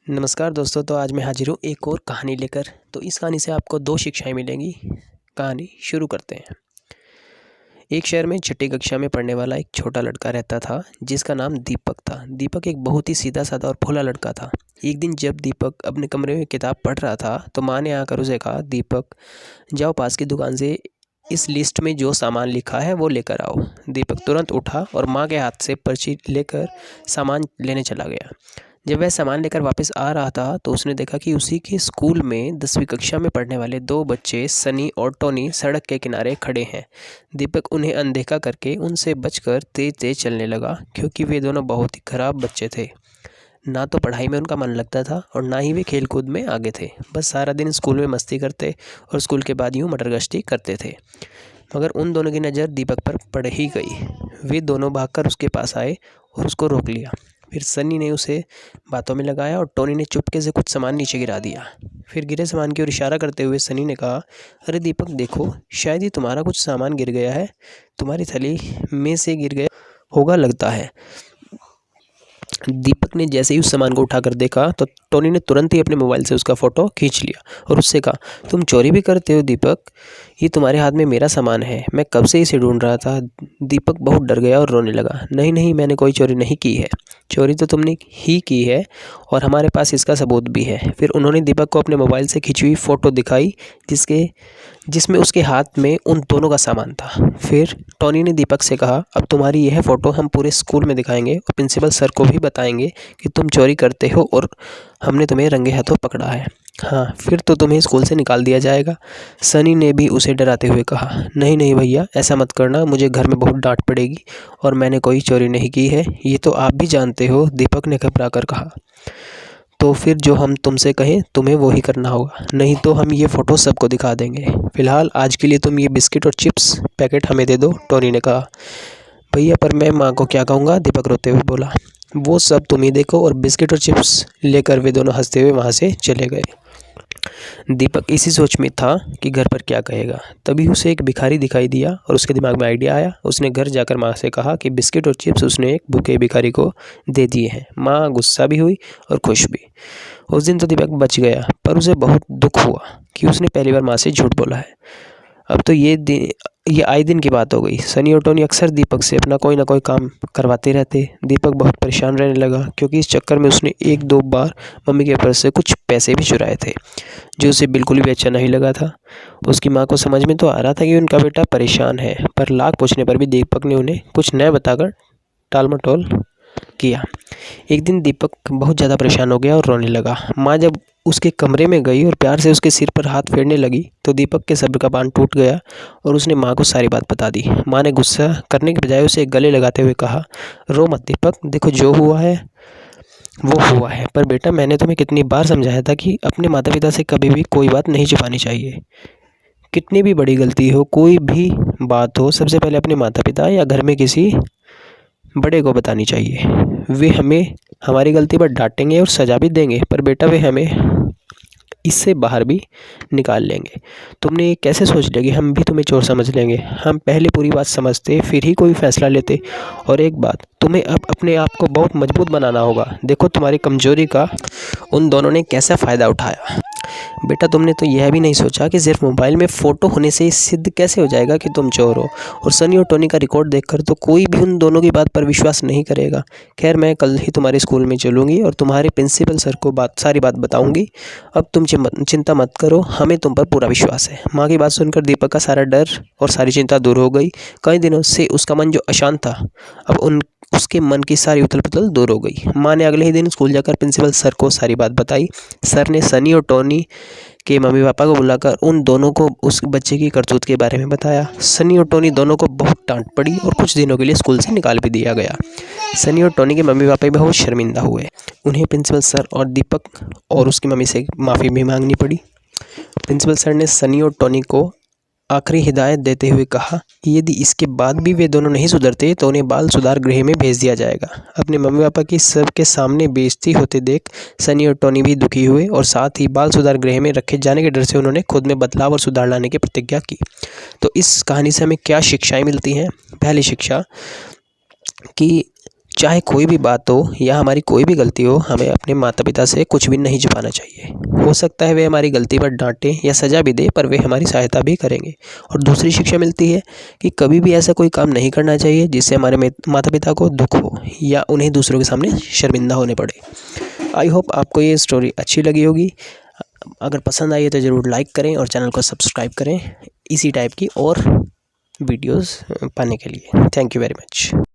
नमस्कार दोस्तों। तो आज मैं हाजिर हूँ एक और कहानी लेकर। तो इस कहानी से आपको दो शिक्षाएं मिलेंगी। कहानी शुरू करते हैं। एक शहर में छठी कक्षा में पढ़ने वाला एक छोटा लड़का रहता था जिसका नाम दीपक था। दीपक एक बहुत ही सीधा साधा और भोला लड़का था। एक दिन जब दीपक अपने कमरे में किताब पढ़ रहा था तो माँ ने आकर उसे कहा, दीपक जाओ पास की दुकान से इस लिस्ट में जो सामान लिखा है वो लेकर आओ। दीपक तुरंत उठा और माँ के हाथ से पर्ची लेकर सामान लेने चला गया। जब वह सामान लेकर वापस आ रहा था तो उसने देखा कि उसी के स्कूल में 10वीं कक्षा में पढ़ने वाले दो बच्चे सनी और टोनी सड़क के किनारे खड़े हैं। दीपक उन्हें अनदेखा करके उनसे बचकर तेज तेज चलने लगा क्योंकि वे दोनों बहुत ही खराब बच्चे थे। ना तो पढ़ाई में उनका मन लगता था और ना ही वे खेल कूद में आगे थे। बस सारा दिन स्कूल में मस्ती करते और स्कूल के बाद यूँ मटर गश्ती करते थे। मगर उन दोनों की नज़र दीपक पर पड़ ही गई। वे दोनों भागकर उसके पास आए और उसको रोक लिया। फिर सनी ने उसे बातों में लगाया और टोनी ने चुपके से कुछ सामान नीचे गिरा दिया। फिर गिरे सामान की ओर इशारा करते हुए सनी ने कहा, अरे दीपक देखो, शायद ही तुम्हारा कुछ सामान गिर गया है। तुम्हारी थैली में से गिर गया होगा लगता है। दीपक ने जैसे ही उस सामान को उठाकर देखा तो टोनी ने तुरंत ही अपने मोबाइल से उसका फ़ोटो खींच लिया और उससे कहा, तुम चोरी भी करते हो दीपक? ये तुम्हारे हाथ में मेरा सामान है, मैं कब से इसे ढूंढ रहा था। दीपक बहुत डर गया और रोने लगा। नहीं नहीं, मैंने कोई चोरी नहीं की है। चोरी तो तुमने ही की है और हमारे पास इसका सबूत भी है। फिर उन्होंने दीपक को अपने मोबाइल से खींची हुई फ़ोटो दिखाई जिसमें उसके हाथ में उन दोनों का सामान था। फिर टोनी ने दीपक से कहा, अब तुम्हारी यह फ़ोटो हम पूरे स्कूल में दिखाएंगे और प्रिंसिपल सर को भी बताएंगे कि तुम चोरी करते हो और हमने तुम्हें रंगे हाथों पकड़ा है। हाँ, फिर तो तुम्हें स्कूल से निकाल दिया जाएगा। सनी ने भी उसे डराते हुए कहा, नहीं नहीं भैया, ऐसा मत करना, मुझे घर में बहुत डांट पड़ेगी और मैंने कोई चोरी नहीं की है, ये तो आप भी जानते हो। दीपक ने घबरा कर कहा, तो फिर जो हम तुमसे कहें तुम्हें वो ही करना होगा, नहीं तो हम ये फ़ोटो सबको दिखा देंगे। फ़िलहाल आज के लिए तुम ये बिस्किट और चिप्स पैकेट हमें दे दो, टोनी ने कहा। भैया पर मैं माँ को क्या कहूँगा, दीपक रोते हुए बोला। वो सब तुम ही देखो। और बिस्किट और चिप्स लेकर वे दोनों हंसते हुए वहाँ से चले गए। दीपक इसी सोच में था कि घर पर क्या कहेगा। तभी उसे एक भिखारी दिखाई दिया और उसके दिमाग में आइडिया आया। उसने घर जाकर माँ से कहा कि बिस्किट और चिप्स उसने एक भूखे भिखारी को दे दिए हैं। माँ गुस्सा भी हुई और खुश भी। उस दिन तो दीपक बच गया, पर उसे बहुत दुख हुआ कि उसने पहली बार माँ से झूठ बोला है। अब तो ये आए दिन की बात हो गई। सनी और टोनी अक्सर दीपक से अपना कोई ना कोई काम करवाते रहते। दीपक बहुत परेशान रहने लगा क्योंकि इस चक्कर में उसने एक दो बार मम्मी के पर्स से कुछ पैसे भी चुराए थे, जो उसे बिल्कुल भी अच्छा नहीं लगा था। उसकी माँ को समझ में तो आ रहा था कि उनका बेटा परेशान है, पर लाख पूछने पर भी दीपक ने उन्हें कुछ न बताकर टाल मटोल किया। एक दिन दीपक बहुत ज़्यादा परेशान हो गया और रोने लगा। माँ जब उसके कमरे में गई और प्यार से उसके सिर पर हाथ फेरने लगी तो दीपक के सब्र का बांध टूट गया और उसने माँ को सारी बात बता दी। माँ ने गुस्सा करने के बजाय उसे गले लगाते हुए कहा, रो मत दीपक, देखो जो हुआ है वो हुआ है, पर बेटा मैंने तुम्हें कितनी बार समझाया था कि अपने माता पिता से कभी भी कोई बात नहीं छुपानी चाहिए। कितनी भी बड़ी गलती हो, कोई भी बात हो, सबसे पहले अपने माता पिता या घर में किसी बड़े को बतानी चाहिए। वे हमें हमारी गलती पर डांटेंगे और सज़ा भी देंगे, पर बेटा वे हमें इससे बाहर भी निकाल लेंगे। तुमने ये कैसे सोच लिया कि हम भी तुम्हें चोर समझ लेंगे? हम पहले पूरी बात समझते फिर ही कोई फैसला लेते। और एक बात, तुम्हें अब अपने आप को बहुत मजबूत बनाना होगा। देखो तुम्हारी कमजोरी का उन दोनों ने कैसा फ़ायदा उठाया। बेटा तुमने तो यह भी नहीं सोचा कि सिर्फ मोबाइल में फ़ोटो होने से सिद्ध कैसे हो जाएगा कि तुम चोर हो। और सनी और टोनी का रिकॉर्ड देखकर तो कोई भी उन दोनों की बात पर विश्वास नहीं करेगा। खैर, मैं कल ही तुम्हारे स्कूल में चलूँगी और तुम्हारे प्रिंसिपल सर को सारी बात बताऊँगी। अब तुम चिंता मत करो, हमें तुम पर पूरा विश्वास है। माँ की बात सुनकर दीपक का सारा डर और सारी चिंता दूर हो गई। कई दिनों से उसका मन जो अशांत था, अब उसके मन की सारी उथल पुथल दूर हो गई। माँ ने अगले ही दिन स्कूल जाकर प्रिंसिपल सर को सारी बात बताई। सर ने सनी और टोनी के मम्मी पापा को बुलाकर उन दोनों को उस बच्चे की करतूत के बारे में बताया। सनी और टोनी दोनों को बहुत डांट पड़ी और कुछ दिनों के लिए स्कूल से निकाल भी दिया गया। सनी और टोनी के मम्मी पापा भी बहुत शर्मिंदा हुए। उन्हें प्रिंसिपल सर और दीपक और उसकी मम्मी से माफ़ी भी मांगनी पड़ी। प्रिंसिपल सर ने सनी और टोनी को आखिरी हिदायत देते हुए कहा कि यदि इसके बाद भी वे दोनों नहीं सुधरते तो उन्हें बाल सुधार गृह में भेज दिया जाएगा। अपने मम्मी पापा की सबके सामने बेइज्जती होते देख सनी और टोनी भी दुखी हुए और साथ ही बाल सुधार गृह में रखे जाने के डर से उन्होंने खुद में बदलाव और सुधार लाने की प्रतिज्ञा की। तो इस कहानी से हमें क्या शिक्षाएं मिलती हैं? पहली शिक्षा कि चाहे कोई भी बात हो या हमारी कोई भी गलती हो, हमें अपने माता पिता से कुछ भी नहीं छुपाना चाहिए। हो सकता है वे हमारी गलती पर डांटें या सज़ा भी दें, पर वे हमारी सहायता भी करेंगे। और दूसरी शिक्षा मिलती है कि कभी भी ऐसा कोई काम नहीं करना चाहिए जिससे हमारे माता पिता को दुख हो या उन्हें दूसरों के सामने शर्मिंदा होने पड़े। आई होप आपको ये स्टोरी अच्छी लगी होगी। अगर पसंद आई है तो ज़रूर लाइक करें और चैनल को सब्सक्राइब करें इसी टाइप की और वीडियोस पाने के लिए। Thank you very much.